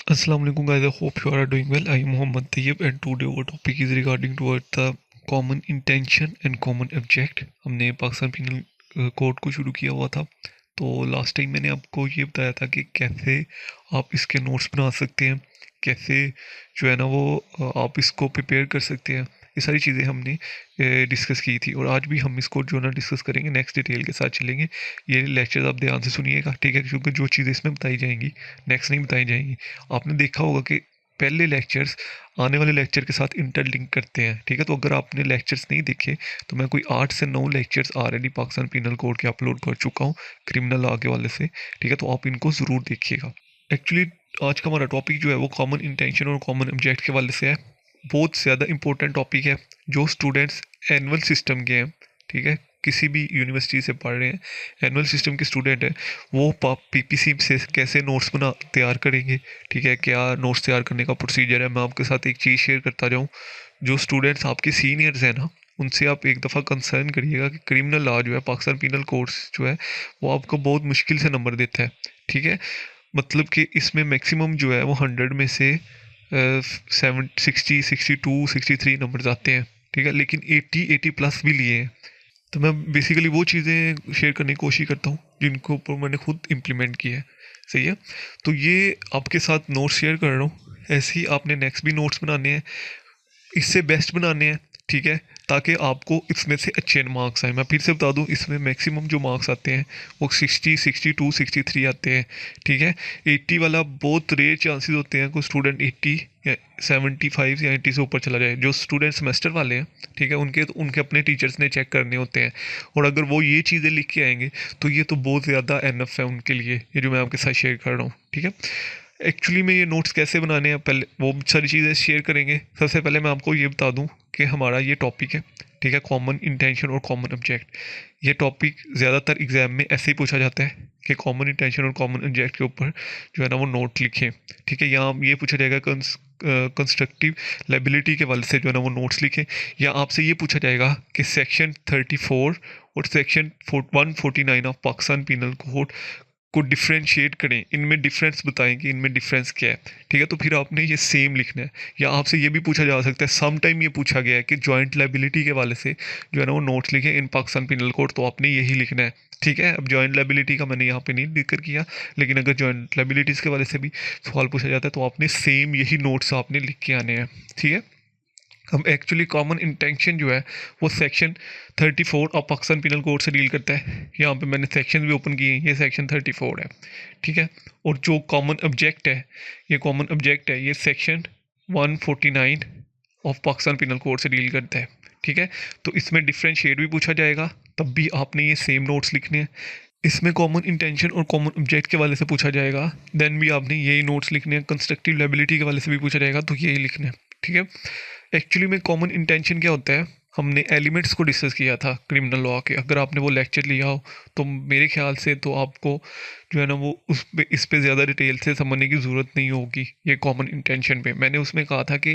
Assalamu alaikum guys, I hope you are doing well. I am Muhammad Tayyib and today our topic is regarding toward the common intention and common object. हमने Pakistan penal code को शुरू किया हुआ था। तो last time मैंने आपको ये बताया था कि कैसे आप इसके नोट्स बना सकते हैं, कैसे जो है ना वो आप इसको प्रिपेयर कर सकते हैं। ये सारी चीज़ें हमने डिस्कस की थी और आज भी हम इसको जो ना डिस्कस करेंगे, नेक्स्ट डिटेल के साथ चलेंगे। ये लेक्चर आप ध्यान से सुनिएगा, ठीक है, क्योंकि जो चीज़ें इसमें बताई जाएंगी नेक्स्ट नहीं बताई जाएंगी। आपने देखा होगा कि पहले लेक्चर्स आने वाले लेक्चर के साथ इंटरलिंक करते हैं, ठीक है। तो अगर आपने लेक्चर्स नहीं देखे तो मैं कोई 8 से 9 lectures already Pakistan penal code के अपलोड कर चुका हूँ क्रिमिनल लॉ के वाले से, ठीक है। तो आप इनको ज़रूर देखिएगा। एक्चुअली आज का हमारा टॉपिक जो है वो कॉमन इंटेंशन और कॉमन ऑब्जेक्ट के वाले से है। बहुत ज़्यादा इंपॉर्टेंट टॉपिक है जो स्टूडेंट्स एनुअल सिस्टम के हैं, ठीक है, किसी भी यूनिवर्सिटी से पढ़ रहे हैं, एनुअल सिस्टम के स्टूडेंट हैं, वो पीपीसी से कैसे नोट्स बना तैयार करेंगे, ठीक है, क्या नोट्स तैयार करने का प्रोसीजर है। मैं आपके साथ एक चीज़ शेयर करता जाऊँ, जो स्टूडेंट्स आपके सीनियर्स हैं ना, उनसे आप एक दफ़ा कंसर्न करिएगा कि क्रिमिनल लॉ जो है, पाकिस्तान पिनल कोड्स जो है, वो आपको बहुत मुश्किल से नंबर देता है, ठीक है। मतलब कि इसमें मैक्सिमम जो है वो 100 में से 60, 62, 63 नंबर आते हैं, ठीक है, लेकिन 80 प्लस भी लिए हैं। तो मैं बेसिकली वो चीज़ें शेयर करने की कोशिश करता हूँ जिनको ऊपर मैंने खुद इम्प्लीमेंट किया है, सही है। तो ये आपके साथ नोट्स शेयर कर रहा हूँ, ऐसे ही आपने नेक्स्ट भी नोट्स बनाने हैं, इससे बेस्ट बनाने हैं, ठीक है, ताकि आपको इसमें से अच्छे मार्क्स आए। मैं फिर से बता दूं, इसमें मैक्सिमम जो मार्क्स आते हैं वो 60, 62, 63 आते हैं, ठीक है। 80 वाला बहुत रेयर चांसेस होते हैं कोई स्टूडेंट 80 या 75 या 80 से ऊपर चला जाए। जो स्टूडेंट सेमेस्टर वाले हैं, ठीक है, उनके अपने टीचर्स ने चेक करने होते हैं, और अगर वो ये चीज़ें लिख के आएंगे तो ये तो बहुत ज़्यादा एनफ है उनके लिए, ये जो मैं आपके साथ शेयर कर रहा हूँ, ठीक है। एक्चुअली में ये नोट्स कैसे बनाने हैं, पहले वो सारी चीज़ें शेयर करेंगे। सबसे पहले मैं आपको ये बता दूं कि हमारा ये टॉपिक है, ठीक है, कॉमन इंटेंशन और कॉमन ऑब्जेक्ट। ये टॉपिक ज़्यादातर एग्जाम में ऐसे ही पूछा जाता है कि कॉमन इंटेंशन और कॉमन ऑब्जेक्ट के ऊपर जो है ना वो नोट लिखें, ठीक है। यहाँ ये पूछा जाएगा कंस्ट्रक्टिव लाइबिलिटी के वाले से जो है ना वो नोट्स लिखें, या आपसे ये पूछा जाएगा कि सेक्शन 34 और section 149 of Pakistan penal code को डिफ्रेंशिएट करें, इनमें डिफरेंस बताएं कि इनमें डिफरेंस क्या है, ठीक है। तो फिर आपने ये सेम लिखना है। या आपसे ये भी पूछा जा सकता है, सम टाइम ये पूछा गया है कि जॉइंट लाइबिलिटी के वाले से जो है ना वो नोट्स लिखें इन पाकिस्तान पिनल कोड, तो आपने यही लिखना है, ठीक है। अब जॉइंट लाइबिलिटी का मैंने यहाँ पे नहीं जिक्र किया, लेकिन अगर जॉइंट लाइबिलिटीज़ के वाले से भी सवाल पूछा जाता है तो आपने सेम यही नोट्स आपने लिख के आने हैं, ठीक है। हम एक्चुअली कॉमन इंटेंशन जो है वो section 34 of Pakistan penal code से डील करता है। यहाँ पे मैंने सेक्शन भी ओपन किए हैं, ये सेक्शन 34 है, ठीक है। और जो कॉमन ऑब्जेक्ट है, ये कॉमन ऑब्जेक्ट है, ये section 149 of Pakistan penal code से डील करता है, ठीक है। तो इसमें डिफ्रेंशिएट भी पूछा जाएगा, तब भी आपने ये सेम नोट्स लिखने हैं। इसमें कॉमन इंटेंशन और कॉमन ऑब्जेक्ट के वाले से पूछा जाएगा, देन भी आपने यही नोट्स लिखने हैं। कंस्ट्रक्टिव लाइबिलिटी के वाले से भी पूछा जाएगा तो यही लिखना है, ठीक है। एक्चुअली में कॉमन इंटेंशन क्या होता है, हमने एलिमेंट्स को डिस्कस किया था क्रिमिनल लॉ के। अगर आपने वो लेक्चर लिया हो तो मेरे ख्याल से तो आपको जो है ना वो उस पे इस पे ज़्यादा डिटेल से समझने की ज़रूरत नहीं होगी। ये कॉमन इंटेंशन पे मैंने उसमें कहा था कि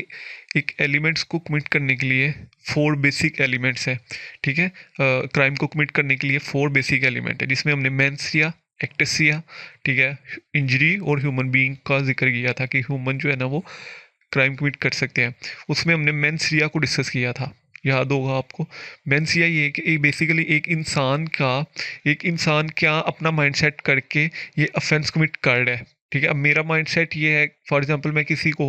एक एलिमेंट्स को कमिट करने के लिए 4 बेसिक एलिमेंट्स हैं, ठीक है। क्राइम को कमिट करने के लिए 4 बेसिक एलिमेंट है, जिसमें हमने मेंस किया, एक्टस किया, ठीक है, इंजरी और ह्यूमन बीइंग का जिक्र किया था कि ह्यूमन जो है ना वो क्राइम कमिट कर सकते हैं। उसमें हमने मेंस को डिस्कस किया था, याद होगा आपको। मेंस ये कि बेसिकली एक इंसान क्या अपना माइंड सेट करके ये अफेंस कमिट कर रहा है, ठीक है। अब मेरा माइंड सेट ये है, फॉर एग्जांपल मैं किसी को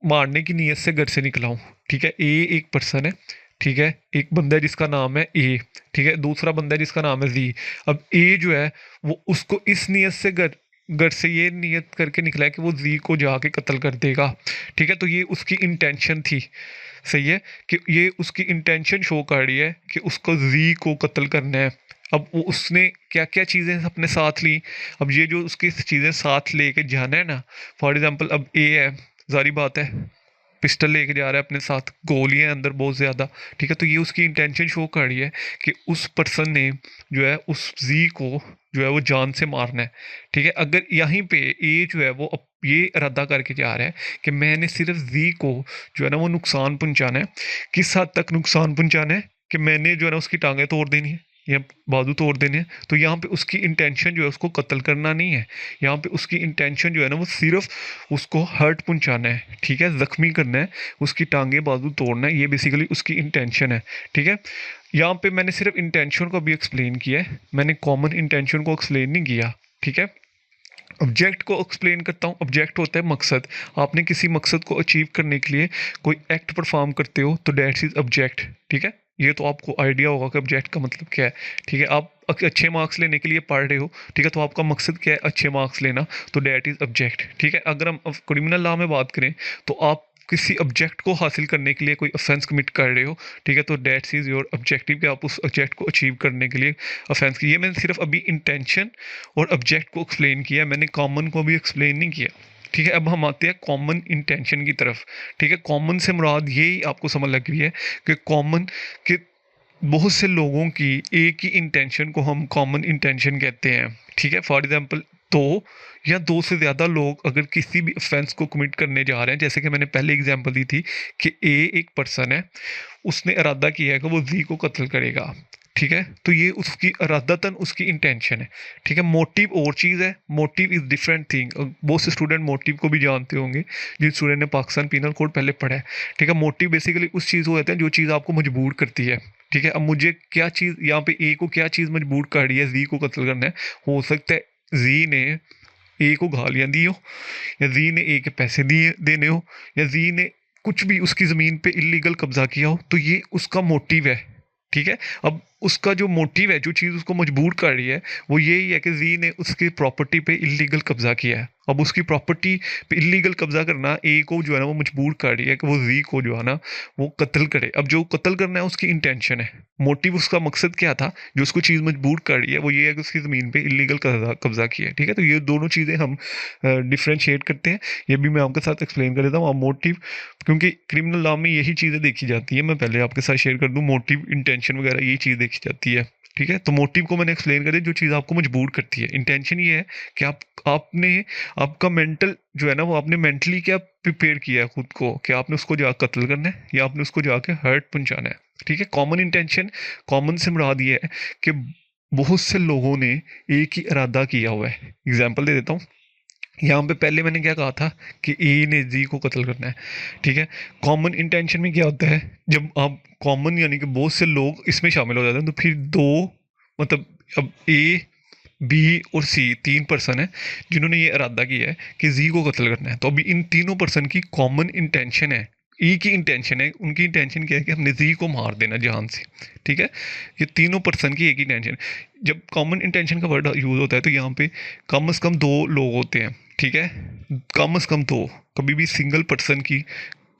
मारने की नीयत से घर से निकला हूँ, ठीक है। ए एक पर्सन है, ठीक है, एक बंदा है जिसका नाम है ए, ठीक है, दूसरा बंदा है जिसका नाम है जी। अब ए जो है वो उसको इस नीयत से घर घर से ये नियत करके निकला है कि वो जी को जाके कत्ल कर देगा, ठीक है। तो ये उसकी इंटेंशन थी, सही है, कि ये उसकी इंटेंशन शो कर रही है कि उसको जी को कत्ल करना है। अब वो उसने क्या क्या चीज़ें अपने साथ ली। अब ये जो उसकी चीज़ें साथ लेके जाना है ना, फॉर एग्जांपल अब ए है, जारी बात है, पिस्टल लेके जा रहा है अपने साथ, गोलियां अंदर बहुत ज़्यादा, ठीक है। तो ये उसकी इंटेंशन शो कर रही है कि उस पर्सन ने जो है उस जी को जो है वो जान से मारना है, ठीक है। अगर यहीं पे ए जो है वो ये इरादा करके जा रहा है कि मैंने सिर्फ जी को जो है ना वो नुकसान पहुंचाना है, किस हद तक नुकसान पहुंचाना है कि मैंने जो है ना उसकी टांगें तोड़ देनी है, या बाजू तोड़ देने हैं, तो यहाँ पे उसकी इंटेंशन जो है उसको कत्ल करना नहीं है। यहाँ पे उसकी इंटेंशन जो है ना वो सिर्फ उसको हर्ट पहुंचाना है, ठीक है, जख्मी करना है, उसकी टांगे बाजू तोड़ना है, ये बेसिकली उसकी इंटेंशन है, ठीक है। यहाँ पे मैंने सिर्फ इंटेंशन को भी एक्सप्लेन किया है, मैंने कॉमन इंटेंशन को एक्सप्लेन नहीं किया, ठीक है। ऑब्जेक्ट को एक्सप्लेन करता हूँ। ऑब्जेक्ट होता है मकसद। आपने किसी मकसद को अचीव करने के लिए कोई एक्ट परफॉर्म करते हो तो दैट्स इज ऑब्जेक्ट, ठीक है। ये तो आपको आइडिया होगा कि ऑब्जेक्ट का मतलब क्या है, ठीक है। आप अच्छे मार्क्स लेने के लिए पढ़ रहे हो, ठीक है, तो आपका मकसद क्या है, अच्छे मार्क्स लेना, तो दैट इज ऑब्जेक्ट, ठीक है। अगर हम क्रिमिनल लॉ में बात करें तो आप किसी ऑब्जेक्ट को हासिल करने के लिए कोई ऑफेंस कमिट कर रहे हो, ठीक है, तो दैट्स इज योर ऑब्जेक्टिव कि आप उस ऑब्जेक्ट को अचीव करने के लिए ऑफेंस की। ये मैंने सिर्फ अभी इंटेंशन और ऑब्जेक्ट को एक्सप्लेन किया, मैंने कॉमन को भी एक्सप्लेन नहीं किया, ठीक है। अब हम आते हैं कॉमन इंटेंशन की तरफ, ठीक है। कॉमन से मुराद यही आपको समझ लग रही है कि कॉमन के बहुत से लोगों की एक ही इंटेंशन को हम कॉमन इंटेंशन कहते हैं, ठीक है। फॉर एग्जांपल दो या दो से ज़्यादा लोग अगर किसी भी ऑफेंस को कमिट करने जा रहे हैं, जैसे कि मैंने पहले एग्जांपल दी थी कि ए एक पर्सन है, उसने इरादा किया है कि वो जी को कत्ल करेगा, ठीक है, तो ये उसकी इरादतन उसकी इंटेंशन है, ठीक है। मोटिव और चीज़ है, मोटिव इज़ डिफरेंट थिंग। बहुत से स्टूडेंट मोटिव को भी जानते होंगे, जिन स्टूडेंट ने पाकिस्तान पीनल कोड पहले पढ़ा है, ठीक है। मोटिव बेसिकली उस चीज़ को कहते हैं जो चीज़ आपको मजबूर करती है, ठीक है। अब मुझे क्या चीज़ यहाँ पे ए को क्या चीज़ मजबूर कर रही है जी को कत्ल करना है, हो सकता है जी ने ए को गालियाँ दी हो, या जी ने ए के पैसे दिए देने हो, या जी ने कुछ भी उसकी ज़मीन पे इलीगल कब्जा किया हो, तो ये उसका मोटिव है, ठीक है। अब उसका जो मोटिव है, जो चीज़ उसको मजबूर कर रही है, वो यही है कि जी ने उसकी प्रॉपर्टी पे इलीगल कब्जा किया है। अब उसकी प्रॉपर्टी पे इलीगल कब्जा करना ए को जो है ना वो मजबूर कर रही है कि वो जी को जो है ना वो कत्ल करे। अब जो कत्ल करना है उसकी इंटेंशन है, मोटिव उसका मकसद क्या था, जो उसको चीज़ मजबूर कर रही है वो ये है कि उसकी ज़मीन पे इलीगल कब्जा कब्जा किया है, ठीक है। तो ये दोनों चीज़ें हम डिफ्रेंशिएट करते हैं, ये भी मैं आपके साथ एक्सप्लेन कर देता हूँ। मोटिव, क्योंकि क्रिमिनल लॉ में यही चीज़ें देखी जाती है, मैं पहले आपके साथ शेयर कर दूँ, मोटिव इंटेंशन वगैरह यही चीज़ देखी जाती है, ठीक है। तो मोटिव को मैंने एक्सप्लेन कर दिया, जो चीज़ आपको मजबूर करती है। इंटेंशन ये है कि आपने आपका मेंटल जो है ना वो आपने मेंटली क्या प्रिपेयर किया है खुद को कि आपने उसको जा कत्ल करना है या आपने उसको जाके हर्ट पहुंचाना है, ठीक है। कॉमन इंटेंशन, कॉमन से मुराद ये है कि बहुत से लोगों ने एक ही इरादा किया हुआ है। एग्जाम्पल दे देता हूँ, यहाँ पे पहले मैंने क्या कहा था कि ए ने जी को कत्ल करना है, ठीक है। कॉमन इंटेंशन में क्या होता है, जब आप कॉमन यानी कि बहुत से लोग इसमें शामिल हो जाते हैं, तो फिर दो मतलब अब ए बी और सी तीन पर्सन है जिन्होंने ये इरादा किया है कि जी को कत्ल करना है। तो अभी इन तीनों पर्सन की कॉमन इंटेंशन है, ई की इंटेंशन है, उनकी इंटेंशन क्या है कि हमने जी को मार देना जान से, ठीक है। ये तीनों पर्सन की एक ही इंटेंशन। जब कॉमन इंटेंशन का वर्ड यूज होता है तो यहाँ पे कम से कम दो लोग होते हैं, ठीक है, कम से कम दो। कभी भी सिंगल पर्सन की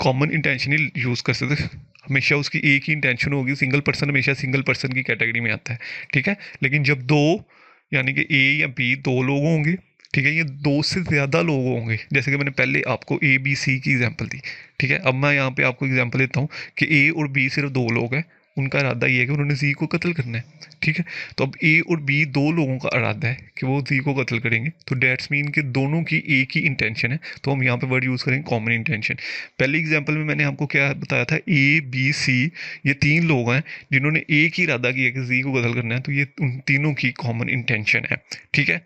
कॉमन इंटेंशन ही यूज़ कर सकते, हमेशा उसकी एक ही इंटेंशन होगी। सिंगल पर्सन हमेशा सिंगल पर्सन की कैटेगरी में आता है, ठीक है। लेकिन जब दो यानी कि ए या बी दो लोग होंगे, ठीक है, ये दो से ज़्यादा लोग होंगे, जैसे कि मैंने पहले आपको ए बी सी की एग्जांपल दी, ठीक है। अब मैं यहाँ पे आपको एग्जांपल देता हूँ कि ए और बी सिर्फ दो लोग हैं, उनका इरादा ये है कि उन्होंने जी को कत्ल करना है, ठीक है। तो अब ए और बी दो लोगों का इरादा है कि वो जी को कत्ल करेंगे, तो डेट्स मीन कि दोनों की एक ही इंटेंशन है, तो हम यहाँ पे वर्ड यूज़ करेंगे कॉमन इंटेंशन। पहले एग्जांपल में मैंने आपको क्या बताया था, ए बी सी ये तीन लोग हैं जिन्होंने एक ही इरादा किया कि जी को कत्ल करना है, तो ये उन तीनों की कॉमन इंटेंशन है, ठीक है।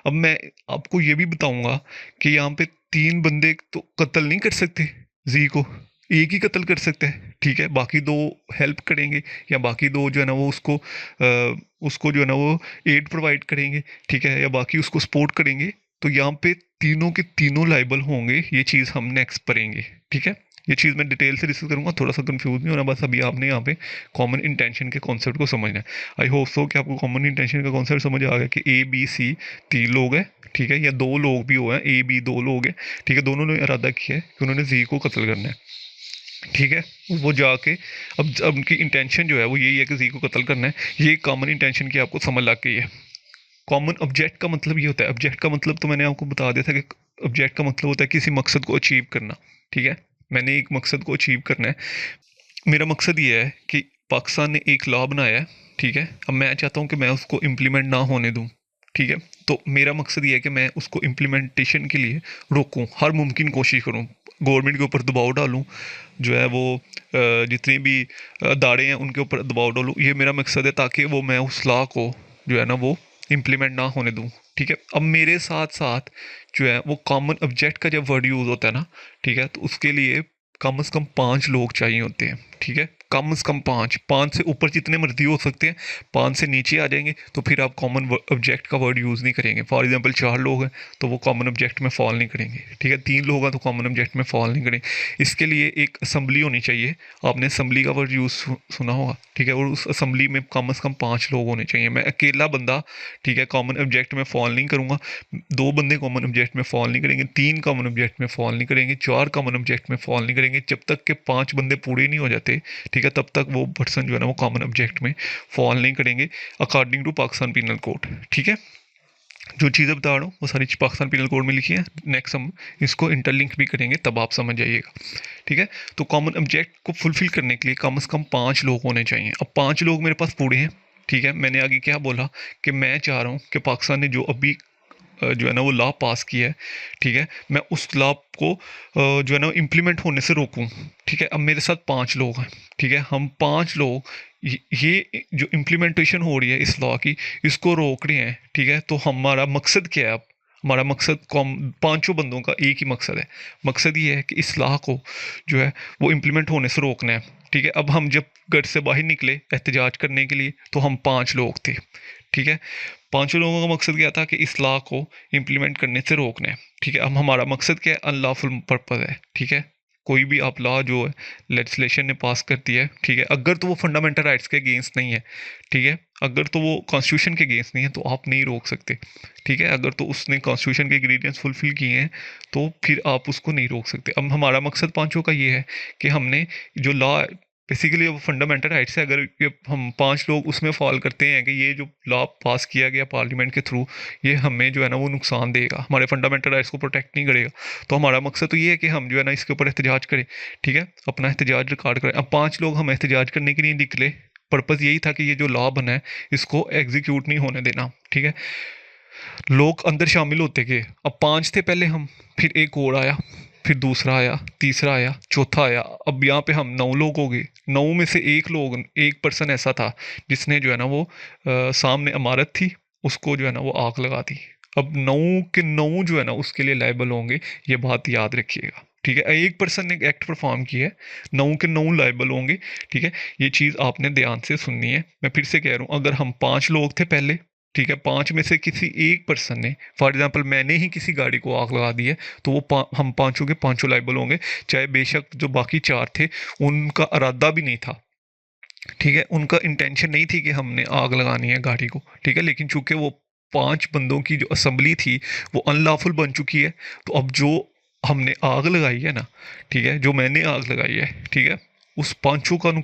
अब मैं आपको ये भी बताऊंगा कि यहाँ पे तीन बंदे तो कत्ल नहीं कर सकते जी को, एक ही कत्ल कर सकते हैं, ठीक है। बाकी दो हेल्प करेंगे या बाकी दो जो है ना वो उसको जो है ना वो एड प्रोवाइड करेंगे, ठीक है, या बाकी उसको सपोर्ट करेंगे। तो यहाँ पे तीनों के तीनों लाइबल होंगे, ये चीज़ हम नेक्स्ट पढ़ेंगे, ठीक है। ये चीज़ मैं डिटेल से डिस्कस करूंगा, थोड़ा सा कंफ्यूज नहीं होना, बस अभी आपने यहाँ पे कॉमन इंटेंशन के कॉन्सेप्ट को समझना है। आई होप सो कि आपको कॉमन इंटेंशन का कॉन्सेप्ट समझ आ गया कि ए बी सी तीन लोग हैं, ठीक है, या दो लोग भी हो हैं, ए बी दो लोग हैं, ठीक है, दोनों ने इरादा किया है कि उन्होंने जी को कत्ल करना है, ठीक है। वो जाके अब उनकी इंटेंशन जो है वो यही है कि जी को कत्ल करना है, ये कॉमन इंटेंशन की आपको समझ लग गई है। कॉमन ऑब्जेक्ट का मतलब ये होता है, ऑब्जेक्ट का मतलब तो मैंने आपको बता दिया था कि ऑब्जेक्ट का मतलब होता है किसी मकसद को अचीव करना, ठीक है। मैंने एक मकसद को अचीव करना है, मेरा मकसद ये है कि पाकिस्तान ने एक लॉ बनाया है, ठीक है। अब मैं चाहता हूँ कि मैं उसको इम्प्लीमेंट ना होने दूँ, ठीक है। तो मेरा मकसद ये है कि मैं उसको इम्प्लीमेंटेशन के लिए रोकूं, हर मुमकिन कोशिश करूं, गवर्नमेंट के ऊपर दबाव डालूं, जो है वो जितने भी अदारे हैं उनके ऊपर दबाव डालूं। ये मेरा मकसद है, ताकि वो मैं उस लॉ को जो है ना वो इम्प्लीमेंट ना होने दूं। ठीक है। अब मेरे साथ साथ जो है वो कॉमन ऑब्जेक्ट का जब वर्ड यूज़ होता है ना, ठीक है, तो उसके लिए कम से कम 5 लोग चाहिए होते हैं। ठीक है, कम से कम 5 से ऊपर जितने मर्जी हो सकते हैं, 5 से नीचे आ जाएंगे तो फिर आप कॉमन ऑब्जेक्ट का वर्ड यूज़ नहीं करेंगे। फॉर एग्जांपल 4 लोग हैं तो वो कॉमन ऑब्जेक्ट में फॉल नहीं करेंगे। ठीक है, 3 लोग हैं तो कॉमन ऑब्जेक्ट में फॉल नहीं करेंगे। इसके लिए एक असम्बली होनी चाहिए। आपने असम्बली का वर्ड यूज़ सुना होगा। ठीक है, और उस असम्बली में कम से कम 5 लोग होने चाहिए। मैं अकेला बंदा, ठीक है, कॉमन ऑब्जेक्ट में फॉल नहीं करूँगा। 2 बंदे कॉमन ऑब्जेक्ट में फॉल नहीं करेंगे, 3 कॉमन ऑब्जेक्ट में फॉल नहीं करेंगे, 4 कॉमन ऑब्जेक्ट में फॉल नहीं करेंगे। जब तक के 5 बंदे पूरे नहीं हो जाते, ठीक है, तब तक वो पर्सन जो है ना वो कॉमन ऑब्जेक्ट में फॉल नहीं करेंगे, according to Pakistan penal code. ठीक है, जो चीज़ें बता रहा हूँ वो सारी पाकिस्तान पिनल कोड में लिखी है। नेक्स्ट हम इसको इंटरलिंक भी करेंगे, तब आप समझ जाइएगा। ठीक है, तो कॉमन ऑब्जेक्ट को फुलफिल करने के लिए कम से कम 5 लोग होने चाहिए। अब 5 लोग मेरे पास पूरे हैं। ठीक है, मैंने आगे क्या बोला कि मैं चाह रहा हूँ कि पाकिस्तान ने जो अभी जो है ना वो लॉ पास किया है, ठीक है, मैं उस लॉ को जो है ना इम्प्लीमेंट होने से रोकूं। ठीक है, अब मेरे साथ 5 लोग हैं। ठीक है, हम 5 लोग ये जो इम्प्लीमेंटेशन हो रही है इस लॉ की, इसको रोक रहे हैं। ठीक है, तो हमारा मकसद क्या है? अब हमारा मकसद कॉम 5 बंदों का एक ही मकसद है। मकसद ये है कि इस लॉ को जो है वो इम्प्लीमेंट होने से रोकना है। ठीक है, अब हम जब घर से बाहर निकले एहतजाज करने के लिए तो हम 5 लोग थे। ठीक है, 5 लोगों का मकसद क्या था कि इस लॉ को इम्प्लीमेंट करने से रोकना है। ठीक है, अब हमारा मकसद क्या है? अनलॉफुल पर्पज़ है। ठीक है, कोई भी आप लॉ जो है लेजिस्लेशन ने पास कर दिया है, ठीक है, अगर तो वो फंडामेंटल राइट्स के अगेंस्ट नहीं है, ठीक है, अगर तो वो कॉन्स्टिट्यूशन के अगेंस्ट नहीं है तो आप नहीं रोक सकते। ठीक है, अगर तो उसने कॉन्स्टिट्यूशन के इंग्रीडियंट्स फुलफिल किए हैं तो फिर आप उसको नहीं रोक सकते। अब हमारा मकसद 5 का ये है कि हमने जो लॉ बेसिकली वो फंडामेंटल राइट्स है, अगर ये हम 5 लोग उसमें फॉल करते हैं कि ये जो लॉ पास किया गया पार्लियामेंट के थ्रू, ये हमें जो है ना वो नुकसान देगा, हमारे फंडामेंटल राइट्स को प्रोटेक्ट नहीं करेगा, तो हमारा मकसद तो ये है कि हम जो है ना इसके ऊपर एहतजाज करें। ठीक है, अपना एहतजाज रिकॉर्ड करें। अब 5 लोग हम एहतजाज करने के लिए निकले, पर्पज़ यही था कि ये जो लॉ बना है इसको एग्जीक्यूट नहीं होने देना। ठीक है, लोग अंदर शामिल होते गए। अब 5 थे पहले हम, फिर एक और आया, फिर दूसरा आया, तीसरा आया, चौथा आया, अब यहाँ पे हम 9 लोग हो गए। 9 में से एक पर्सन ऐसा था जिसने जो है ना वो सामने इमारत थी उसको जो है ना वो आग लगा दी। अब 9 के 9 जो है ना उसके लिए लायबल होंगे, ये बात याद रखिएगा। ठीक है, एक पर्सन ने एक्ट परफॉर्म किया है, 9 के 9 लायबल होंगे। ठीक है, ये चीज़ आपने ध्यान से सुननी है। मैं फिर से कह रहा हूँ, अगर हम 5 लोग थे पहले, ठीक है, 5 में से किसी एक पर्सन ने, फॉर एग्जांपल मैंने ही किसी गाड़ी को आग लगा दी है, तो वो हम पांचों के पांचों लायबल होंगे, चाहे बेशक जो बाकी 4 थे उनका इरादा भी नहीं था। ठीक है, उनका इंटेंशन नहीं थी कि हमने आग लगानी है गाड़ी को। ठीक है, लेकिन चूंकि वो 5 बंदों की जो असेंबली थी वो अनलॉफुल बन चुकी है, तो अब जो हमने आग लगाई है ना, ठीक है, जो मैंने आग लगाई है, ठीक है, उस पांचों का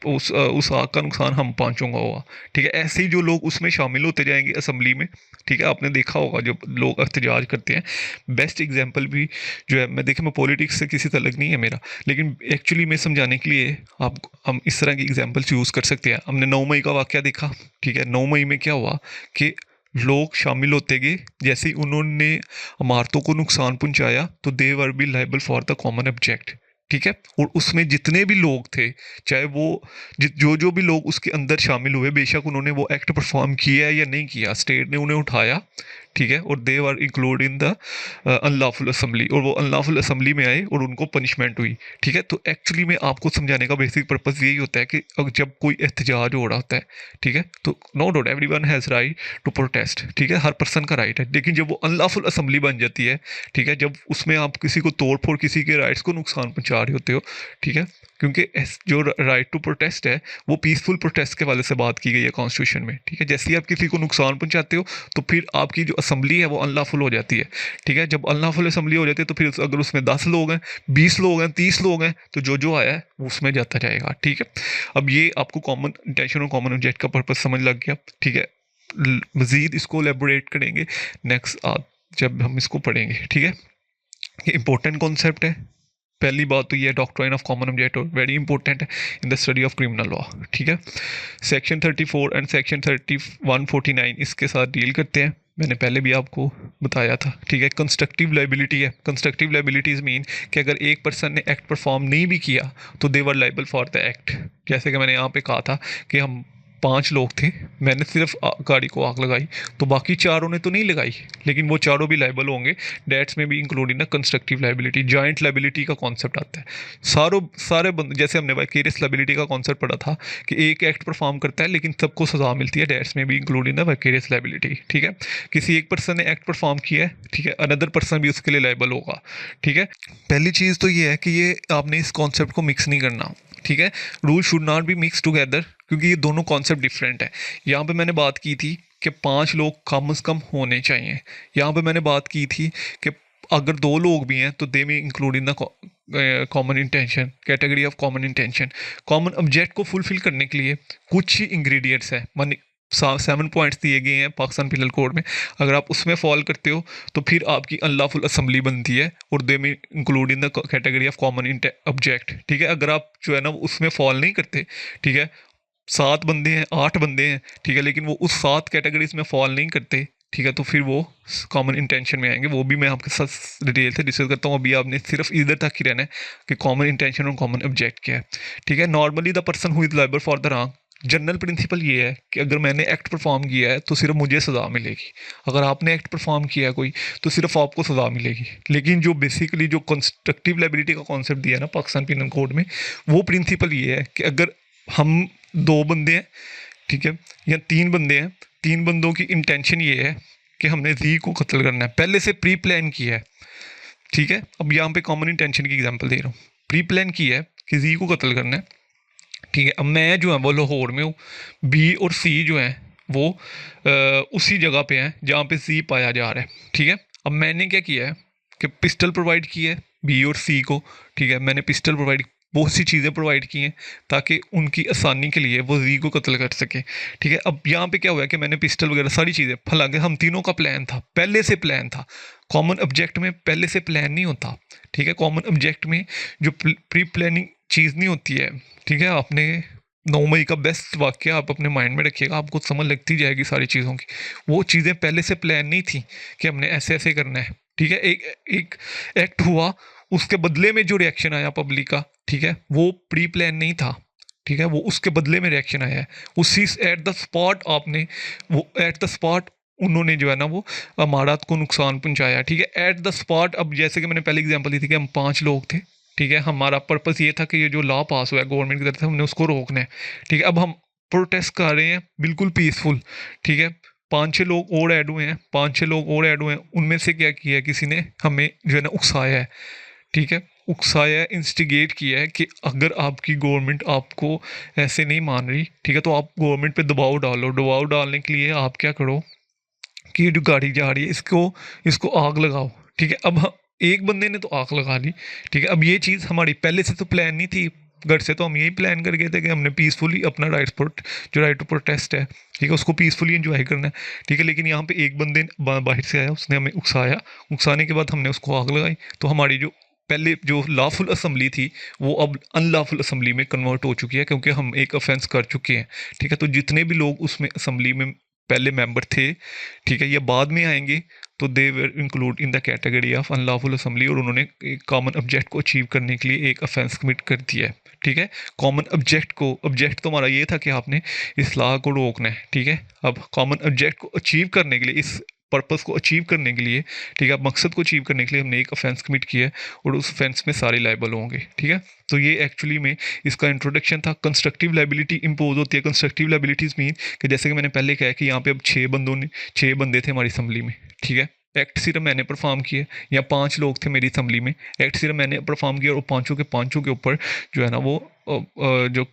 उस आग का नुकसान हम पांचों का होगा। ठीक है, ऐसे ही जो लोग उसमें शामिल होते जाएंगे असेंबली में। ठीक है, आपने देखा होगा जब लोग एहतजाज करते हैं, बेस्ट एग्जांपल भी जो है, मैं देखे मैं पॉलिटिक्स से किसी तलक नहीं है मेरा, लेकिन एक्चुअली मैं समझाने के लिए आप हम इस तरह की एग्जांपल्स यूज़ कर सकते हैं। हमने 9 मई का वाक़या देखा। ठीक है, 9 मई में क्या हुआ कि लोग शामिल होते गए, जैसे ही उन्होंने इमारतों को नुकसान पहुंचाया तो they were be liable for the common object. ठीक है, और उसमें जितने भी लोग थे, चाहे वो जो जो भी लोग उसके अंदर शामिल हुए, बेशक उन्होंने वो एक्ट परफॉर्म किया है या नहीं किया, स्टेट ने उन्हें उठाया। ठीक है, और they were include in the unlawful assembly, और वो अनलॉफुल असेंबली में आए और उनको पनिशमेंट हुई। ठीक है, तो एक्चुअली में आपको समझाने का बेसिक पर्पज़ यही होता है कि जब कोई एहतजाज हो रहा होता है, ठीक है, तो no doubt everyone has right to protest. ठीक है, हर पर्सन का राइट है, लेकिन जब वो अनलॉफुल असेंबली बन जाती है, ठीक है, जब उसमें आप किसी को तोड़ फोड़, किसी के राइट्स को नुकसान पहुंचा रहे होते हो, ठीक है, क्योंकि जो राइट टू प्रोटेस्ट है वो पीसफुल प्रोटेस्ट के वाले से बात की गई है कॉन्स्टिट्यूशन में। ठीक है, जैसे ही आप किसी को नुकसान पहुंचाते हो तो फिर आपकी जो असेंबली है वो अनलॉफुल हो जाती है। ठीक है, जब अनलॉफुल असेंबली हो जाती है तो फिर अगर उसमें 10 लोग हैं, 20 लोग हैं, 30 लोग हैं, तो जो जो आया है वो उसमें जाता जाएगा। ठीक है, अब ये आपको कॉमन इंटेंशन और कॉमन ऑब्जेक्ट का पर्पज समझ लग गया। ठीक है, मजीद इसको एलेबोरेट करेंगे नेक्स्ट जब हम इसको पढ़ेंगे। ठीक है, ये इंपॉर्टेंट कॉन्सेप्ट है। पहली बात तो ये doctrine of common object very important है in the study of criminal law. ठीक है, सेक्शन 34 एंड सेक्शन 3149 इसके साथ डील करते हैं। मैंने पहले भी आपको बताया था, ठीक है। कंस्ट्रक्टिव लाइबिलिटी है। कंस्ट्रक्टिव लाइबिलिटीज मीन कि अगर एक पर्सन ने एक्ट परफॉर्म नहीं भी किया तो they were liable for the act. जैसे कि मैंने यहाँ पे कहा था कि हम 5 लोग थे, मैंने सिर्फ गाड़ी को आग लगाई, तो बाकी चारों ने तो नहीं लगाई, लेकिन वो चारों भी लाइबल होंगे। डेट्स में भी इंक्लूडिंग ना कंस्ट्रक्टिव लाइबिलिटी, जॉइंट लाइबिलिटी का कॉन्सेप्ट आता है। सारे बंद, जैसे हमने वाइकेरियस लाइबिलिटी का कॉन्सेप्ट पढ़ा था कि एक एक्ट परफॉर्म करता है लेकिन सबको सजा मिलती है, डेट्स में भी इंक्लूडिंग ना वाइकेरियस लाइबिलिटी, ठीक है। किसी एक पर्सन ने एक्ट परफॉर्म किया है, ठीक है, अनदर पर्सन भी उसके लिए लाइबल होगा, ठीक है। पहली चीज़ तो ये है कि ये आपने इस कॉन्सेप्ट को मिक्स नहीं करना, ठीक है। Rule should not be mix together, क्योंकि ये दोनों कॉन्सेप्ट डिफरेंट है। यहाँ पे मैंने बात की थी कि 5 लोग कम से कम होने चाहिए। यहाँ पे मैंने बात की थी कि अगर 2 लोग भी हैं तो दे में include in the common intention, category of common intention. Common object को फुलफिल करने के लिए कुछ ही इंग्रेडिएंट्स है, मान 7 पॉइंट्स दिए गए हैं पाकिस्तान पिनल कोड में। अगर आप उसमें फॉल करते हो तो फिर आपकी अनलॉफुल असेंबली बनती है, और दे में include in the category of common object, ठीक है। अगर आप जो है ना उसमें फॉल नहीं करते, ठीक है, 7 बंदे हैं, 8 बंदे हैं, ठीक है, लेकिन वो उस 7 कैटेगरीज में फॉल नहीं करते, ठीक है, तो फिर वो कॉमन इंटेंशन में आएंगे। वो भी मैं आपके साथ डिटेल से डिस्कस करता हूँ। अभी आपने सिर्फ इधर तक ही रहना है कि कॉमन इंटेंशन और कॉमन ऑब्जेक्ट क्या है, ठीक है। Normally the person who is liable for the wrong, general principle ये है कि अगर मैंने एक्ट परफॉर्म किया है तो सिर्फ मुझे सज़ा मिलेगी। अगर आपने एक्ट परफॉर्म किया है कोई तो सिर्फ आपको सज़ा मिलेगी। लेकिन जो बेसिकली जो कंस्ट्रक्टिव लायबिलिटी का कॉन्सेप्ट दिया है ना पाकिस्तान पिनल कोड में, वो प्रिंसिपल ये है कि अगर हम 2 बंदे हैं, ठीक है, या 3 बंदे हैं, 3 बंदों की इंटेंशन ये है कि हमने जी को कत्ल करना है, पहले से प्री प्लान किया है, ठीक है। अब यहाँ पे कॉमन इंटेंशन की एग्जांपल दे रहा हूँ। प्री प्लान किया है कि जी को कत्ल करना है, ठीक है। अब मैं जो है वो लाहौर में हूँ, बी और सी जो है वो उसी जगह पे हैं जहाँ पे सी पाया जा रहा है, ठीक है। अब मैंने क्या किया है कि पिस्टल प्रोवाइड की है बी और सी को, ठीक है। मैंने पिस्टल प्रोवाइड, बहुत सी चीज़ें प्रोवाइड की हैं ताकि उनकी आसानी के लिए वो जी को कत्ल कर सके, ठीक है। अब यहाँ पे क्या हुआ है कि मैंने पिस्टल वगैरह सारी चीज़ें, हालांकि हम तीनों का प्लान था, पहले से प्लान था। कॉमन ऑब्जेक्ट में पहले से प्लान नहीं होता, ठीक है। कॉमन ऑब्जेक्ट में जो प्री प्लानिंग चीज़ नहीं होती है, ठीक है। आपने 9 मई का बेस्ट वाक्य आप अपने माइंड में रखिएगा, आपको समझ लगती जाएगी सारी चीज़ों की। वो चीज़ें पहले से प्लान नहीं थी कि हमने ऐसे ऐसे करना है, ठीक है। एक एक एक्ट हुआ, उसके बदले में जो रिएक्शन आया पब्लिक का, ठीक है, वो प्री प्लान नहीं था, ठीक है। वो उसके बदले में रिएक्शन आया है, उसी एट द स्पॉट आपने, वो एट द स्पॉट उन्होंने जो है ना वो अमारत को नुकसान पहुंचाया, ठीक है, एट द स्पॉट। अब जैसे कि मैंने पहले एग्जांपल दी थी कि हम 5 लोग थे, ठीक है। हमारा पर्पस ये था कि ये जो लॉ पास हुआ है गवर्नमेंट की तरफ से, हमने उसको रोकना है, ठीक है। अब हम प्रोटेस्ट कर रहे हैं बिल्कुल पीसफुल, ठीक है। 5-6 लोग और ऐड हुए हैं, 5-6 लोग और ऐड हुए हैं, उनमें से क्या किया है, किसी ने हमें जो है ना उकसाया है, ठीक है। उकसाया है, इंस्टिगेट किया है कि अगर आपकी गवर्नमेंट आपको ऐसे नहीं मान रही, ठीक है, तो आप गवर्नमेंट पे दबाव डालो। दबाव डालने के लिए आप क्या करो कि ये जो गाड़ी जा रही है इसको इसको आग लगाओ, ठीक है। अब एक बंदे ने तो आग लगा ली, ठीक है। अब ये चीज़ हमारी पहले से तो प्लान नहीं थी, घर से तो हम यही प्लान कर गए थे कि हमने पीसफुली अपना जो राइट टू प्रोटेस्ट है, ठीक है, उसको पीसफुली एंजॉय करना है, ठीक है। लेकिन यहाँ पे एक बंदे बाहर से आया, उसने हमें उकसाया, उकसाने के बाद हमने उसको आग लगाई, तो हमारी जो पहले जो लॉफुल असम्बली थी वो अब अनलॉफुल असम्बली में कन्वर्ट हो चुकी है, क्योंकि हम एक ऑफेंस कर चुके हैं, ठीक है। तो जितने भी लोग उसमें असम्बली में पहले मेंबर थे, ठीक है, ये बाद में आएंगे, तो they were include in the category of unlawful assembly, और उन्होंने एक कॉमन ऑब्जेक्ट को अचीव करने के लिए एक ऑफेंस कमिट कर दिया है, ठीक है। कॉमन ऑब्जेक्ट तो हमारा ये था कि आपने इस लॉ को रोकना है, ठीक है। अब कॉमन ऑब्जेक्ट को अचीव करने के लिए, इस पर्पस को अचीव करने के लिए, ठीक है, मकसद को अचीव करने के लिए हमने एक ऑफेंस कमिट किया है, और उस ऑफेंस में सारे लाइबल होंगे, ठीक है। तो ये एक्चुअली में इसका इंट्रोडक्शन था। कंस्ट्रक्टिव लाइबिलिटी इंपोज होती है। कंस्ट्रक्टिव लाइबिलिटीज मीन कि जैसे कि मैंने पहले कहा कि यहाँ पे अब 6 बंदे थे हमारी असम्बली में, ठीक है। एक्ट सिर्फ मैंने परफॉर्म किया, या 5 लोग थे मेरी असम्बली में, एक्ट सिर्फ मैंने परफॉर्म किया, और पाँचों के ऊपर जो है ना वो जो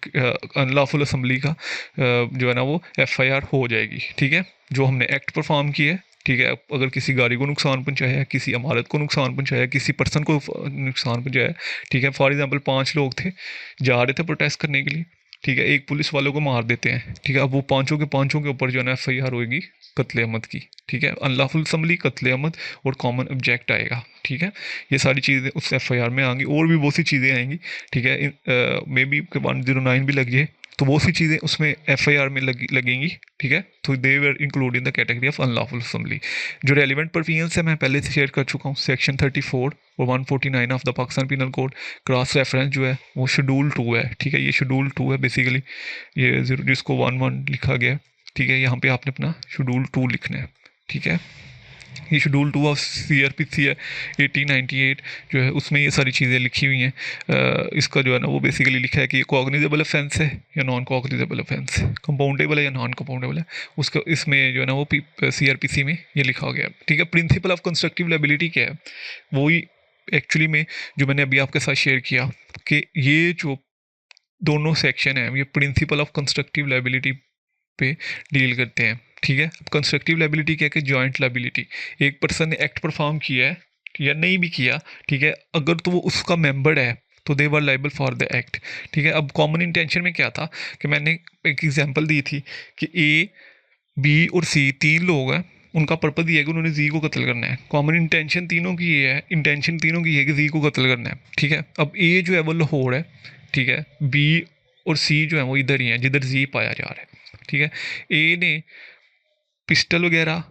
अनलॉफुल असम्बली का जो है ना वो FIR हो जाएगी, ठीक है। जो हमने एक्ट परफॉर्म किया है, ठीक है। अगर किसी गाड़ी को नुकसान पहुंचाया, किसी इमारत को नुकसान पहुंचाया, किसी पर्सन को नुकसान पहुंचाया, ठीक है। फॉर एग्जांपल 5 लोग थे, जा रहे थे प्रोटेस्ट करने के लिए, ठीक है, एक पुलिस वालों को मार देते हैं, ठीक है। अब वो पाँचों के ऊपर जो है ना FIR होगी कत्ले अहमद की, ठीक है। अनलॉफुल असम्बली, कत्ले अहमद और कॉमन ऑब्जेक्ट आएगा, ठीक है। ये सारी चीज़ें उस FIR में आएंगी, और भी बहुत सी चीज़ें आएंगी, ठीक है। मे बी 109 भी लग जाए, तो वो सी चीज़ें उसमें FIR में लगेंगी, ठीक है। तो they were include in the category of unlawful assembly. जो रेलिवेंट प्रोविजंस है मैं पहले से शेयर कर चुका हूँ, सेक्शन 34 और 149 of the Pakistan penal code. Cross reference जो है वो शेड्यूल 2 है, ठीक है। ये शेड्यूल 2 है बेसिकली, ये जिसको 1 लिखा गया है, ठीक है। यहाँ पे आपने अपना शेड्यूल 2 लिखना है, ठीक है। ये शेड्यूल 2 ऑफ CRPC है 1898 जो है, उसमें ये सारी चीज़ें लिखी हुई हैं। इसका जो है ना वो बेसिकली लिखा है कि ये कॉग्निजेबल ऑफेंस है या नॉन कॉग्निजेबल ऑफेंस है, कंपाउंडेबल है या नॉन कंपाउंडेबल है, उसका इसमें जो है ना वो CRPC में ये लिखा गया, ठीक है। प्रिंसिपल ऑफ कंस्ट्रक्टिव लायबिलिटी क्या है, वही एक्चुअली में जो मैंने अभी आपके साथ शेयर किया कि ये जो दोनों सेक्शन है ये प्रिंसिपल ऑफ कंस्ट्रक्टिव लायबिलिटी पे डील करते हैं, ठीक है। कंस्ट्रक्टिव लायबिलिटी क्या है कि जॉइंट लायबिलिटी, एक पर्सन ने एक्ट परफॉर्म किया है या नहीं भी किया, ठीक है, अगर तो वो उसका मेंबर है तो they were liable for the act, ठीक है। अब कॉमन इंटेंशन में क्या था कि मैंने एक एग्जांपल दी थी कि A, B और C 3 लोग हैं, उनका पर्पज ये है कि उन्होंने जी को कत्ल करना है। कॉमन इंटेंशन तीनों की ये है, इंटेंशन तीनों की ये है कि जी को कत्ल करना है, ठीक है। अब A जो है वो लाहौर है, ठीक है। B और C जो है वो इधर ही है जिधर जी पाया जा रहा है, ठीक है। ए ने पिस्टल वगैरह,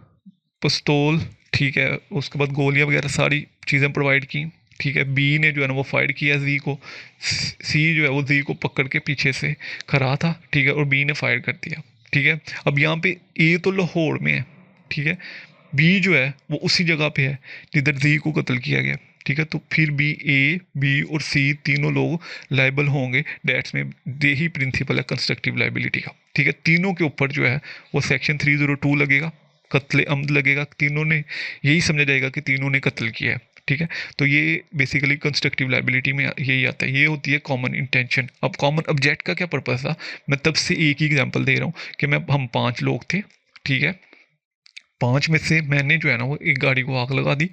पिस्तौल, ठीक है, उसके बाद गोलियां वगैरह सारी चीज़ें प्रोवाइड की, ठीक है। बी ने जो है ना वो फायर किया जी को, सी जो है वो जी को पकड़ के पीछे से खड़ा था, ठीक है, और बी ने फायर कर दिया, ठीक है। अब यहाँ पे ए तो लाहौर में है, ठीक है, बी जो है वो उसी जगह पे है जिधर जी को कत्ल किया गया, ठीक है। तो फिर भी A, B और C तीनों लोग लाइबल होंगे, डेट्स में दे ही प्रिंसिपल है कंस्ट्रक्टिव लाइबिलिटी का, ठीक है। तीनों के ऊपर जो है वो सेक्शन 302 लगेगा, कत्ले अमद लगेगा, तीनों ने यही समझा जाएगा कि तीनों ने कत्ल किया है, ठीक है। तो ये बेसिकली कंस्ट्रक्टिव लाइबिलिटी में यही आता है, ये होती है कॉमन इंटेंशन। अब कॉमन ऑब्जेक्ट का क्या पर्पस था, मैं तब से एक ही एग्जाम्पल दे रहा हूँ कि हम 5 लोग थे, ठीक है। 5 में से मैंने जो है ना वो एक गाड़ी को आग लगा दी।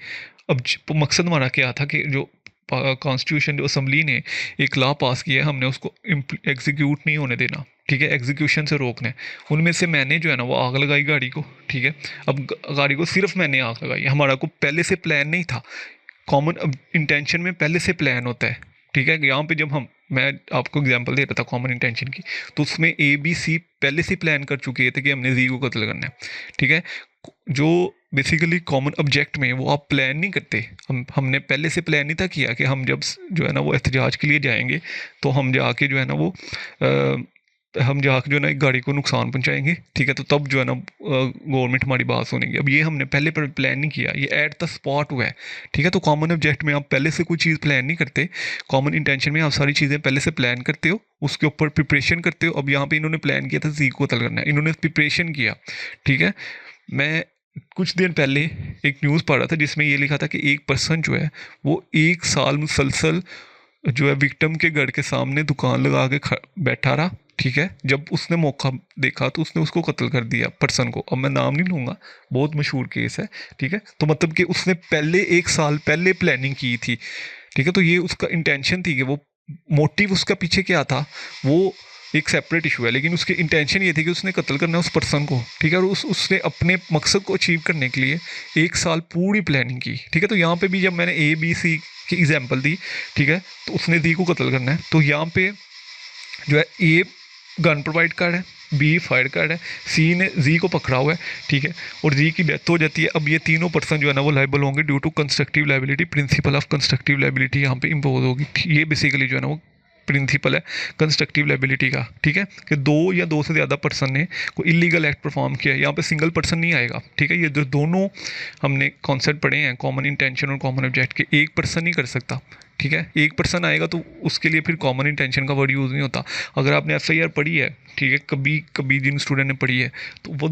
अब मकसद हमारा क्या था कि जो कॉन्स्टिट्यूशन जो असम्बली ने एक लॉ पास किया है हमने उसको एग्जीक्यूट नहीं होने देना, ठीक है, एग्जीक्यूशन से रोकना है। उनमें से मैंने जो है ना वो आग लगाई गाड़ी को, ठीक है। अब गाड़ी को सिर्फ मैंने आग लगाई, हमारा को पहले से प्लान नहीं था। कॉमन इंटेंशन में पहले से प्लान होता है, ठीक है। यहाँ पे जब मैं आपको एग्जांपल दे रहा था कॉमन इंटेंशन की, तो उसमें ABC पहले से प्लान कर चुके थे कि हमने जी को कत्ल करना है, ठीक है। जो बेसिकली कॉमन ऑब्जेक्ट में वो आप प्लान नहीं करते, हमने पहले से प्लान नहीं था किया कि हम जब जो है ना वो एहतजाज के लिए जाएंगे तो हम जाके जो है ना वो हम जाके जो है ना एक गाड़ी को नुकसान पहुंचाएंगे, ठीक है। तो तब जो है ना गवर्नमेंट हमारी बात सुनेगी। अब ये हमने पहले पर प्लान नहीं किया, ये एट द स्पॉट हुआ है, ठीक है। तो कॉमन ऑब्जेक्ट में आप पहले से कोई चीज़ प्लान नहीं करते, कॉमन इंटेंशन में आप सारी चीज़ें पहले से प्लान करते हो, उसके ऊपर प्रिपरेशन करते हो। अब यहाँ पे इन्होंने प्लान किया था जी को कत्ल करना है, इन्होंने प्रिपरेशन किया, ठीक है। मैं कुछ दिन पहले एक न्यूज़ पढ़ रहा था जिसमें ये लिखा था कि एक पर्सन जो है वो 1 साल मुसलसल जो है विक्टिम के घर के सामने दुकान लगा के बैठा रहा, ठीक है। जब उसने मौका देखा तो उसने उसको कत्ल कर दिया पर्सन को। अब मैं नाम नहीं लूँगा, बहुत मशहूर केस है, ठीक है। तो मतलब कि उसने पहले 1 साल पहले प्लानिंग की थी, ठीक है। तो ये उसका इंटेंशन थी कि वो मोटिव उसका पीछे क्या था वो एक सेपरेट इशू है, लेकिन उसकी इंटेंशन ये थी कि उसने कत्ल करना है उस पर्सन को, ठीक है। और उसने अपने मकसद को अचीव करने के लिए 1 साल पूरी प्लानिंग की, ठीक है। तो यहाँ पे भी जब मैंने ABC की एग्जांपल दी, ठीक है, तो उसने दी को कत्ल करना है, तो यहाँ पे जो है A गन प्रोवाइड कर है, B फायर कर है, C ने जी को पकड़ा हुआ है, ठीक है, और जी की डेथ हो जाती है। अब ये तीनों पर्सन जो है ना वो लाइबल होंगे due to constructive liability, principle of constructive liability यहाँ पे इम्पोज होगी। ये बेसिकली जो है ना वो प्रिंसिपल है कंस्ट्रक्टिव लाइबिलिटी का, ठीक है, कि 2 या 2 से ज़्यादा पर्सन ने कोई इलीगल एक्ट परफॉर्म किया, यहाँ पे सिंगल पर्सन नहीं आएगा, ठीक है। ये जो दोनों हमने कॉन्सेप्ट पढ़े हैं कॉमन इंटेंशन और कॉमन ऑब्जेक्ट के, एक पर्सन नहीं कर सकता, ठीक है। एक पर्सन आएगा तो उसके लिए फिर कॉमन इंटेंशन का वर्ड यूज़ नहीं होता। अगर आपने FIR पढ़ी है, ठीक है, कभी कभी जिन स्टूडेंट ने पढ़ी है तो वो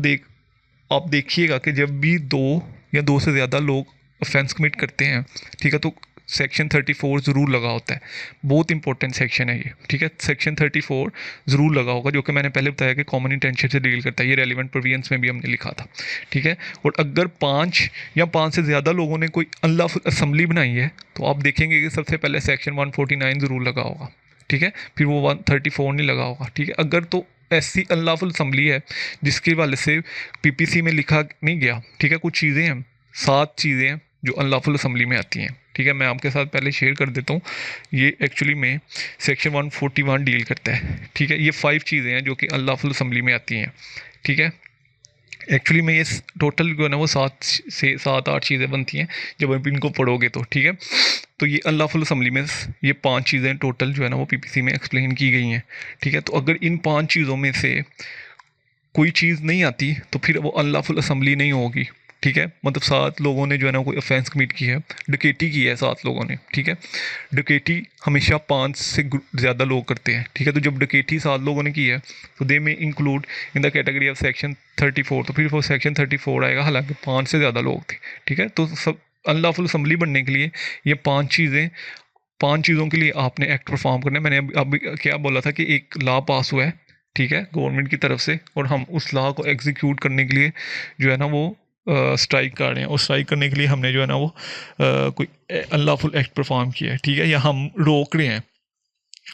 आप देखिएगा कि जब भी 2 या 2 से ज़्यादा लोग ऑफेंस कमिट करते हैं, ठीक है, तो सेक्शन 34 ज़रूर लगा होता है। बहुत इंपॉर्टेंट सेक्शन है ये, ठीक है। सेक्शन 34 ज़रूर लगा होगा, जो कि मैंने पहले बताया कि कॉमन इंटेंशन से डील करता है, ये रेलिवेंट प्रोविजंस में भी हमने लिखा था, ठीक है। और अगर 5 या 5 से ज़्यादा लोगों ने कोई अनलॉफुल असेंबली बनाई है तो आप देखेंगे कि सबसे पहले सेक्शन 149 ज़रूर लगा होगा, ठीक है, फिर वो 134 नहीं लगा होगा, ठीक है। अगर तो ऐसी अनलॉफुल असेंबली है जिसके वाले से PPC में लिखा नहीं गया, ठीक है, कुछ चीज़ें हैं, 7 चीज़ें हैं जो अनलॉफुल असेंबली में आती हैं, ठीक है, मैं आपके साथ पहले शेयर कर देता हूँ। ये एक्चुअली में सेक्शन 141 डील करता है। ठीक है, ये 5 चीज़ें हैं जो कि अनलॉफुल असेंबली में आती हैं। ठीक है, एक्चुअली में ये टोटल जो है ना वो 7 8 चीज़ें बनती हैं जब आप इनको पढ़ोगे तो। ठीक है, तो ये अनलॉफुल असेंबली में ये 5 चीज़ें टोटल जो है ना वो पीपीसी में एक्सप्लेन की गई हैं। ठीक है, तो अगर इन 5 चीज़ों में से कोई चीज़ नहीं आती तो फिर वो अनलॉफुल असेंबली नहीं होगी। ठीक है, मतलब 7 लोगों ने जो है ना कोई ऑफेंस कमिट की है, डकैती की है 7 लोगों ने। ठीक है, डकैती हमेशा 5 से ज़्यादा लोग करते हैं। ठीक है, तो जब डकैती 7 लोगों ने की है तो दे में include in the category of section 34, तो फिर वो सेक्शन 34 आएगा, हालांकि 5 से ज़्यादा लोग थे। ठीक है, तो सब अनलॉफुल असेंबली बनने के लिए ये 5 चीज़ों के लिए आपने एक्ट परफॉर्म करना है। मैंने अभी क्या बोला था कि एक लॉ पास हुआ है, ठीक है, गवर्नमेंट की तरफ से, और हम उस लॉ को एग्जीक्यूट करने के लिए जो है ना वो स्ट्राइक कर रहे हैं, और स्ट्राइक करने के लिए हमने जो है ना वो कोई अनलॉफुल एक्ट परफॉर्म किया है। ठीक है, या हम रोक रहे हैं,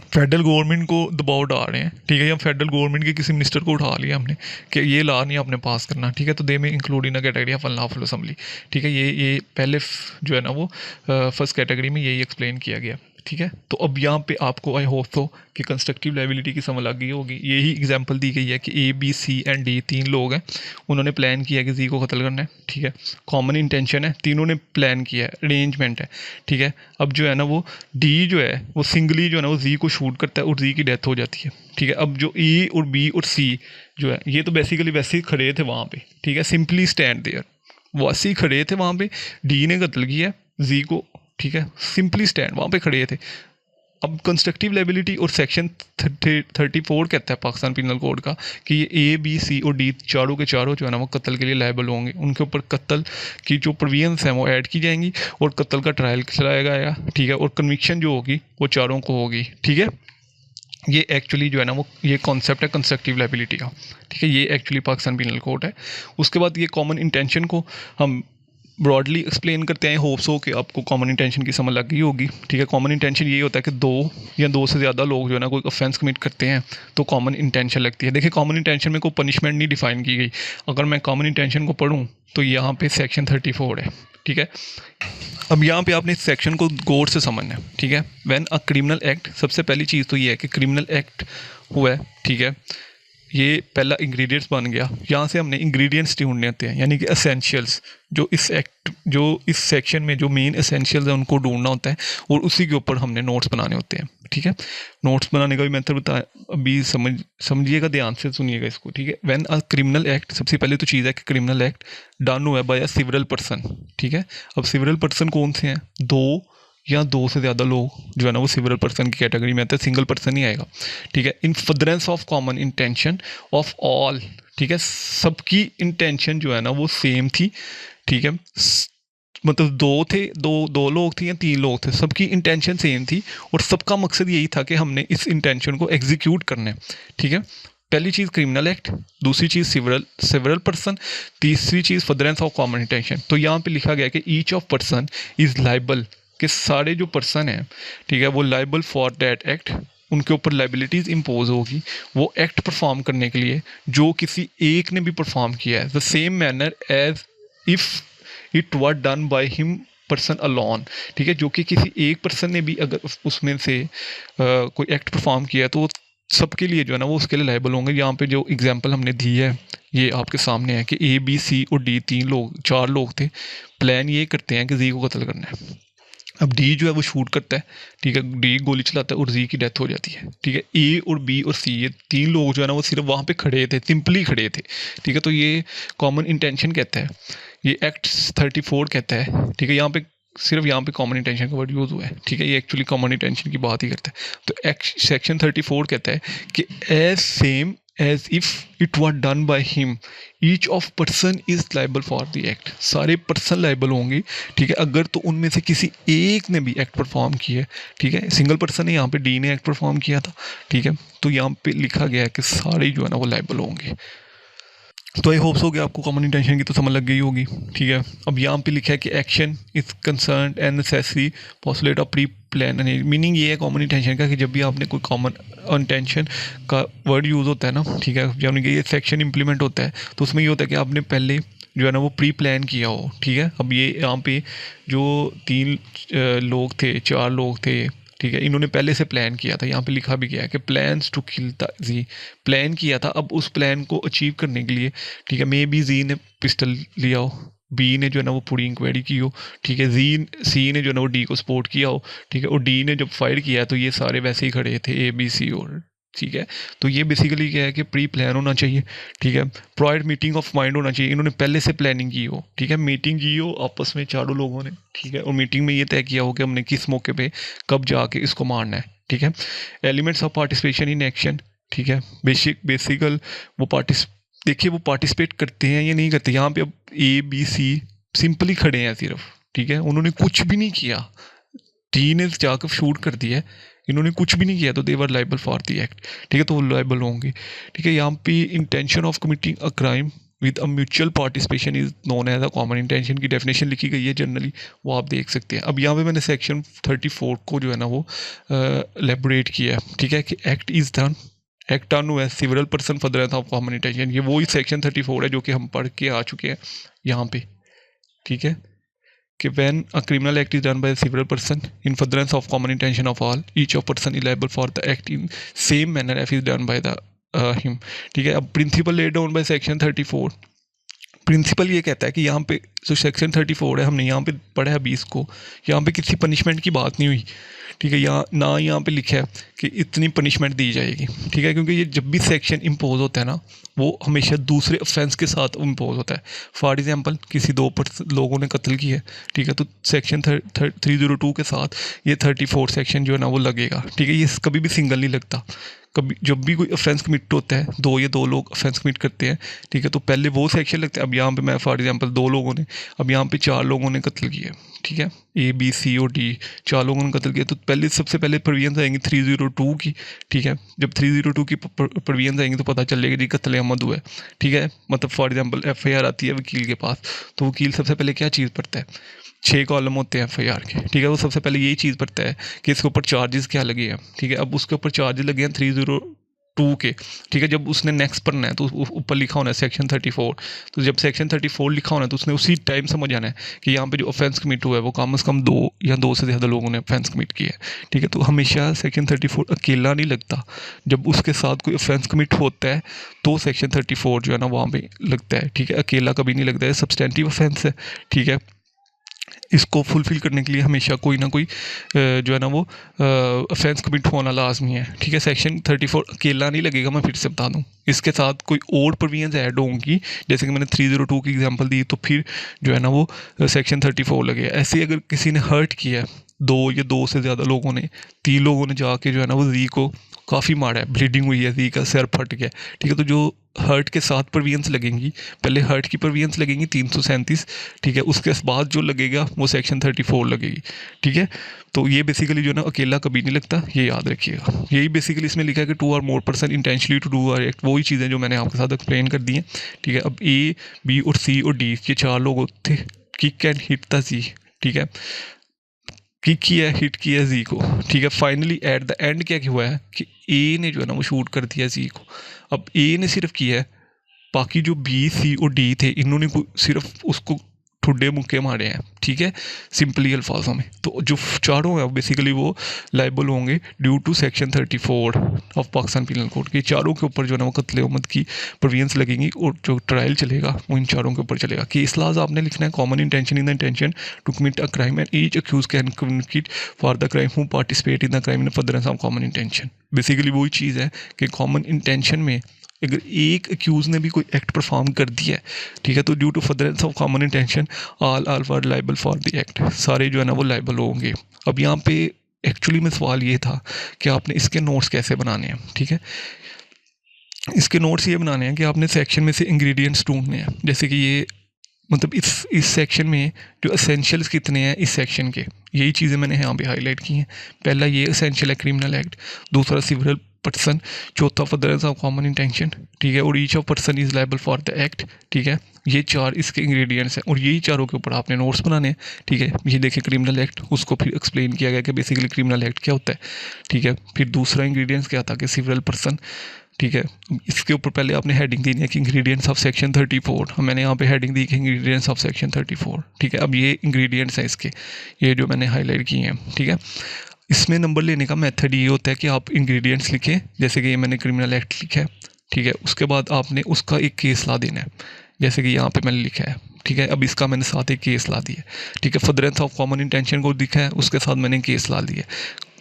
फेडरल गवर्नमेंट को दबाव डाल रहे हैं। ठीक है, या फेडरल गवर्नमेंट के किसी मिनिस्टर को उठा लिया हमने कि ये लॉ नहीं आपने पास करना। ठीक है, तो दे में include in category of unlawful assembly. ठीक है, ये पहले जो है ना वो फर्स्ट कैटेगरी में यही एक्सप्लेन किया गया। ठीक है, तो अब यहाँ पे आपको आई होप तो कि कंस्ट्रक्टिव लायबिलिटी की समझ लग गई होगी। यही एग्जांपल दी गई है कि A B C and D 3 लोग हैं, उन्होंने प्लान किया कि जी को कत्ल करना है। ठीक है, कॉमन इंटेंशन है, तीनों ने प्लान किया है, अरेंजमेंट है। ठीक है, अब जो है ना वो डी जो है वो सिंगली जो है ना वो जी को शूट करता है और जी की डेथ हो जाती है। ठीक है, अब जो ए और बी और सी जो है ये तो बेसिकली वैसे ही खड़े थे वहाँ पे। ठीक है, सिंपली स्टैंड देयर, वैसे ही खड़े थे वहाँ पे, डी ने कत्ल किया जी को। ठीक है, सिंपली स्टैंड वहाँ पे खड़े थे। अब कंस्ट्रक्टिव लायबिलिटी और सेक्शन 34 कहता है पाकिस्तान पिनल कोड का कि ये ए बी सी और डी चारों के चारों जो है ना वो कत्ल के लिए लायबल होंगे। उनके ऊपर कत्ल की जो प्रोविजंस हैं वो ऐड की जाएंगी और कत्ल का ट्रायल चलाया जाएगा। ठीक है, और कन्विक्शन जो होगी वो चारों को होगी। ठीक है, ये एक्चुअली जो है ना वो ये कॉन्सेप्ट है कंस्ट्रक्टिव लायबिलिटी का। ठीक है, ये एक्चुअली पाकिस्तान पिनल कोड है। उसके बाद ये कॉमन इंटेंशन को हम ब्रॉडली एक्सप्लेन करते हैं। होप्स हो कि आपको कॉमन इंटेंशन की समझ लग गई होगी। ठीक है, कॉमन इंटेंशन ये होता है कि 2 या 2 से ज़्यादा लोग जो है ना कोई ऑफेंस कमिट करते हैं तो कॉमन इंटेंशन लगती है। देखिए, कॉमन इंटेंशन में कोई पनिशमेंट नहीं डिफाइन की गई। अगर मैं कॉमन इंटेंशन को पढ़ूँ तो यहाँ पे सेक्शन 34 है। ठीक है, अब यहाँ पे आपने इस सेक्शन को गौर से समझना है। ठीक है, व्हेन अ क्रिमिनल एक्ट, सबसे पहली चीज़ तो ये है कि क्रिमिनल एक्ट हुआ है। ठीक है, ये पहला इंग्रेडिएंट्स बन गया। यहाँ से हमने इंग्रेडिएंट्स ढूंढने होते हैं, यानी कि एसेंशियल्स जो इस सेक्शन में जो मेन एसेंशियल्स हैं उनको ढूंढना होता है, और उसी के ऊपर हमने नोट्स बनाने होते हैं। ठीक है, नोट्स बनाने का भी मेथड बताया, अभी समझिएगा, ध्यान से सुनिएगा इसको। ठीक है, व्हेन अ क्रिमिनल एक्ट, सबसे पहले तो चीज़ है कि क्रिमिनल एक्ट डन हुआ है बाय अ सिविल पर्सन। ठीक है, अब सिविल पर्सन कौन से हैं? 2 या 2 से ज़्यादा लोग जो है ना वो सिविल पर्सन की कैटेगरी में आते हैं, सिंगल पर्सन ही आएगा। ठीक है, इन furtherance of common intention of all. ठीक है, सबकी इंटेंशन जो है ना वो सेम थी। ठीक है, मतलब 2 थे, 2 लोग थे या 3 लोग थे, सबकी इंटेंशन सेम थी और सबका मकसद यही था कि हमने इस इंटेंशन को एग्जीक्यूट करना है। ठीक है, पहली चीज़ क्रिमिनल एक्ट, दूसरी चीज़ सिविल पर्सन, तीसरी चीज़ फर्दरेंस ऑफ कॉमन इंटेंशन। तो यहाँ पे लिखा गया कि each of person is liable, कि सारे जो पर्सन हैं, ठीक है, वो लाइबल फॉर दैट एक्ट, उनके ऊपर लाइबिलिटीज़ इम्पोज होगी वो एक्ट परफॉर्म करने के लिए जो किसी एक ने भी परफॉर्म किया है, the same manner as if it was done by him person alone. ठीक है, जो कि किसी एक पर्सन ने भी अगर उसमें से कोई एक्ट परफॉर्म किया है तो सबके लिए जो है ना वो उसके लिए लाइबल होंगे। यहाँ पे जो एग्जांपल हमने दी है ये आपके सामने है कि ए बी सी और डी 4 लोग थे, प्लान ये करते हैं कि जी को कत्ल करना है। अब डी जो है वो शूट करता है। ठीक है, डी गोली चलाता है और जी की डेथ हो जाती है। ठीक है, ए और बी और सी ये 3 लोग जो है ना वो सिर्फ वहाँ पे खड़े थे, सिंपली खड़े थे। ठीक है, तो ये कॉमन इंटेंशन कहता है, ये एक्ट 34 कहता है। ठीक है, यहाँ पे सिर्फ यहाँ पे कॉमन इंटेंशन का वर्ड यूज़ हुआ है। ठीक है, ये एक्चुअली कॉमन इंटेंशन की बात ही करता है। तो सेक्शन 34 कहता है कि as same as if it was done by him each of person is liable for the act. सारे पर्सन लाइबल होंगे। ठीक है, अगर तो उनमें से किसी एक ने भी एक्ट परफॉर्म किया है। ठीक है, सिंगल पर्सन है, यहाँ पे डी ने एक्ट परफॉर्म किया था। ठीक है, तो यहाँ पे लिखा गया है कि सारे जो है ना वो लाइबल होंगे। तो आई होप्स हो गया आपको कॉमन इंटेंशन की तो समझ लग गई होगी। ठीक है, अब यहाँ पे लिखा है कि action is concern and necessary postulate of pre plan. Meaning ये है कॉमन इंटेंशन का कि जब भी आपने कोई कॉमन इंटेंशन का वर्ड यूज़ होता है ना, ठीक है, जब ये सेक्शन इंप्लीमेंट होता है तो उसमें ये होता है कि आपने पहले जो है ना वो प्री प्लान किया हो, ठीक है। अब ये यहाँ पे जो 3 लोग थे, 4 लोग थे, ठीक है, इन्होंने पहले से प्लान किया था, यहाँ पे लिखा भी गया है कि plans to kill the G, plan किया था। अब उस प्लान को अचीव करने के लिए, ठीक है, मे बी जी ने पिस्टल लिया हो, बी ने जो है ना वो पूरी इंक्वायरी की हो, ठीक है, सी ने जो है ना वो डी को सपोर्ट किया हो, ठीक है, और डी ने जब फायर किया तो ये सारे वैसे ही खड़े थे, ए बी सी और, ठीक है। तो ये बेसिकली क्या है कि प्री प्लान होना चाहिए, ठीक है, प्रायर मीटिंग ऑफ माइंड होना चाहिए, इन्होंने पहले से प्लानिंग की हो, ठीक है, मीटिंग की हो आपस में चारों लोगों ने, ठीक है, और मीटिंग में ये तय किया हो कि हमने किस मौके पे कब जाके इसको मारना है, ठीक है। Elements of participation in action, ठीक है, बेसिकल वो देखिए वो पार्टिसिपेट करते हैं या नहीं करते। यहाँ पे अब ए बी सी सिंपली खड़े हैं सिर्फ, ठीक है, उन्होंने कुछ भी नहीं किया, टी ने जाकर शूट कर दिया है, इन्होंने कुछ भी नहीं किया, तो they were liable for the act, ठीक है, तो वो लाइबल होंगे, ठीक है। यहाँ पे intention of committing a crime with a mutual participation is known as a common intention की डेफिनेशन लिखी गई है जनरली, वो आप देख सकते हैं। अब यहाँ पे मैंने सेक्शन 34 को जो है ना वो एलेबोरेट किया है, ठीक है, कि act is done, act on as civil person for the रेंथ ऑफ कॉमन इंटेंशन, ये वही सेक्शन 34 है जो कि हम पढ़ के आ चुके हैं यहाँ पे, ठीक है, कि when a criminal act is done by a civil person in furtherance of common intention of all, each of person is liable for the act in same manner as is done by the him, ठीक है। अब principle laid down by section 34, principle ये कहता है कि यहाँ पे जो सेक्शन 34 है, हमने यहाँ पे पढ़ा है 20 को, यहाँ पे किसी पनिशमेंट की बात नहीं हुई, ठीक है, यहाँ ना यहाँ पे लिखा है कि इतनी पनिशमेंट दी जाएगी, ठीक है, क्योंकि ये जब भी सेक्शन इम्पोज होता है ना वो हमेशा दूसरे ऑफेंस के साथ इम्पोज होता है। फॉर एग्जांपल किसी 2 लोगों ने कत्ल किया है, ठीक है, तो सेक्शन 302 के साथ ये 34 सेक्शन जो है ना वो लगेगा, ठीक है। ये कभी भी सिंगल नहीं लगता, कभी जब भी कोई ऑफेंस कमिट होता है, 2 लोग ऑफेंस कमिट करते हैं, ठीक है, तो पहले वो सेक्शन लगता है। अब यहाँ पे मैं फॉर एग्जांपल 2 लोगों ने, अब यहाँ पे 4 लोगों ने कत्ल किया, ठीक है, ए बी सी और डी 4 लोगों ने कत्ल किया, तो पहले सबसे पहले प्रोविजंस आएंगी 302 की, ठीक है। जब 302 की प्रोविजंस आएंगी तो पता चलेगा जी कत्ल अहमद हुआ है, ठीक है, मतलब फॉर एग्जांपल FIR आती है वकील के पास, तो वकील सबसे पहले क्या चीज़ पढ़ता है, 6 कॉलम होते हैं FIR के, ठीक है, वो सबसे पहले यही चीज़ पढ़ता है कि इसके ऊपर चार्जेस क्या लगे हैं, ठीक है। अब उसके ऊपर चार्जेस लगे हैं 302 के, ठीक है, जब उसने नेक्स्ट पढ़ना है तो ऊपर लिखा होना है सेक्शन 34, तो जब सेक्शन 34 लिखा होना है तो उसने उसी टाइम समझ आना है कि यहाँ पे जो ऑफेंस कमिट हुआ है वो कम से कम 2 या 2 से ज़्यादा लोगों ने ऑफेंस कमिट किया है, ठीक है। तो हमेशा सेक्शन 34 अकेला नहीं लगता, जब उसके साथ कोई ऑफेंस कमिट होता है तो सेक्शन 34 जो है ना वहाँ पे लगता है, ठीक है, अकेला कभी नहीं लगता है। सब्सटेंटिव ऑफेंस है, ठीक है, इसको फुलफिल करने के लिए हमेशा कोई ना कोई जो है ना वो ऑफेंस कमिट होना लाजमी है, ठीक है। सेक्शन 34 अकेला नहीं लगेगा, मैं फिर से बता दूं, इसके साथ कोई और प्रोविजंस ऐड होंगी, जैसे कि मैंने 302 की एग्जांपल दी, तो फिर जो है ना वो सेक्शन 34 लगेगा। ऐसे ही अगर किसी ने हर्ट किया 2 या 2 से ज़्यादा लोगों ने, 3 लोगों ने जाके जो है ना वो जी को काफ़ी मारा है, ब्लीडिंग हुई है, जी का सिर फट गया, ठीक है, तो जो हर्ट के साथ प्रोविजंस लगेंगी, पहले हर्ट की प्रोविजंस लगेंगी 337, ठीक है, उसके बाद जो लगेगा वो सेक्शन 34 लगेगी, ठीक है। तो ये बेसिकली जो है ना अकेला कभी नहीं लगता, ये याद रखिएगा। यही बेसिकली इसमें लिखा है कि 2 और more person intentionally to do or act, वही चीज़ें जो मैंने आपके साथ एक्सप्लेन कर दी हैं, ठीक है। अब A, B और C और D ये 4 लोग थे, किक एंड हिट द जी, ठीक है, किक किया, हिट किया जी को, ठीक है। फाइनली एट द एंड क्या हुआ है कि ए ने जो है ना वो शूट कर दिया जी को। अब ए ने सिर्फ किया है, बाकी जो बी सी और डी थे इन्होंने सिर्फ उसको ठुड्डे मुक्के मारे हैं, ठीक है, सिंपली अल्फाजों में। तो जो चारों हैं बेसिकली वो लाइबल होंगे due to section 34 of Pakistan penal code के। चारों के ऊपर जो है ना वो कत्ले उम्मत की प्रोविजंस लगेंगी और जो ट्रायल चलेगा वो इन चारों के ऊपर चलेगा। केस लाज आपने लिखना है, common intention in the intention to commit a crime and each accused can communicate for the crime who participate in the crime in furtherance of common intention. Basically वही चीज़ है कि कॉमन इंटेंशन में अगर एक एक्यूज ने भी कोई एक्ट परफॉर्म कर दिया है, ठीक है, तो due to furtherance of common intention all were liable for the act, सारे जो है ना वो लाइबल होंगे। अब यहाँ पे एक्चुअली में सवाल ये था कि आपने इसके नोट्स कैसे बनाने हैं, ठीक है। इसके नोट्स ये बनाने हैं कि आपने सेक्शन में से इंग्रेडिएंट्स ढूंढने हैं, जैसे कि ये मतलब इस सेक्शन में जो एसेंशियल्स कितने हैं इस सेक्शन के, यही चीज़ें मैंने यहाँ पे हाईलाइट की हैं। पहला ये एसेंशियल है क्रिमिनल एक्ट, दूसरा सिविल पर्सन, चौथा फर्दरेंस ऑफ कॉमन इंटेंशन, ठीक है, और each of person is liable for the act, ठीक है। ये 4 इसके इंग्रेडिएंट्स हैं और यही चारों के ऊपर आपने नोट्स बनाने हैं, ठीक है। ये देखिए क्रिमिनल एक्ट, उसको फिर एक्सप्लेन किया गया कि बेसिकली क्रिमिनल एक्ट क्या होता है, ठीक है। फिर दूसरा इंग्रेडिएंट्स क्या था कि सिविल पर्सन, ठीक है। इसके ऊपर पहले आपने हेडिंग देनी है कि इंग्रेडिएंट्स ऑफ सेक्शन 34। मैंने यहाँ पे हेडिंग दी कि इंग्रेडिएंट्स ऑफ सेक्शन 34, ठीक है। अब ये इंग्रेडिएंट्स हैं इसके, ये जो मैंने हाईलाइट किए हैं, ठीक है। इसमें नंबर लेने का मेथड ये होता है कि आप इंग्रेडिएंट्स लिखें, जैसे कि ये मैंने क्रिमिनल एक्ट लिखा है, ठीक है। उसके बाद आपने उसका एक केस ला देना है, जैसे कि यहाँ पे मैंने लिखा है, ठीक है। अब इसका मैंने साथ एक केस ला दिया, ठीक है। फर्दरेंस ऑफ कॉमन इंटेंशन को लिखा है, उसके साथ मैंने केस ला दिया।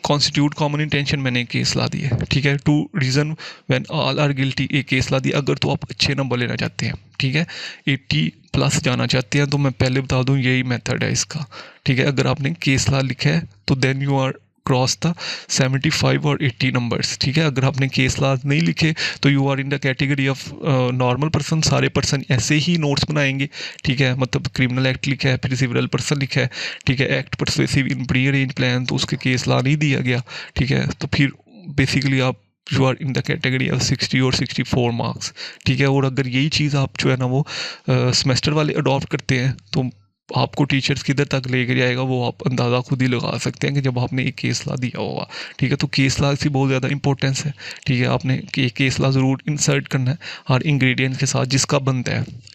कॉन्स्टिट्यूट कॉमन इंटेंशन मैंने एक केस ला दिया, ठीक है। Two reason when all are guilty एक केस ला दिया। अगर तो आप अच्छे नंबर लेना चाहते हैं, ठीक है, 80+ जाना चाहते हैं, तो मैं पहले बता दूं यही मेथड है इसका, ठीक है। अगर आपने केस ला लिखा है तो देन यू आर क्रॉस था 75 और 80 नंबर्स, ठीक है। अगर आपने केस लॉ नहीं लिखे तो you are in the category of normal person. सारे पर्सन ऐसे ही नोट्स बनाएंगे, ठीक है। मतलब क्रिमिनल एक्ट लिखा है, फिर सिविल पर्सन लिखा है, ठीक है। एक्ट परसुएसिव इन प्री अरेंज प्लान, तो उसके केस लॉ नहीं दिया गया, ठीक है। तो फिर बेसिकली आप you are in the category of 60 और 64 मार्क्स, ठीक है। और अगर यही चीज़ आप जो है ना वो सेमेस्टर वाले अडॉप्ट करते हैं तो आपको टीचर्स किधर तक लेकर जाएगा वो आप अंदाज़ा खुद ही लगा सकते हैं कि जब आपने एक केस ला दिया होगा, ठीक है। तो केस ला की बहुत ज़्यादा इंपॉर्टेंस है, ठीक है। आपने एक केस ला ज़रूर इंसर्ट करना है हर इंग्रेडिएंट के साथ जिसका बनता है, ठीक।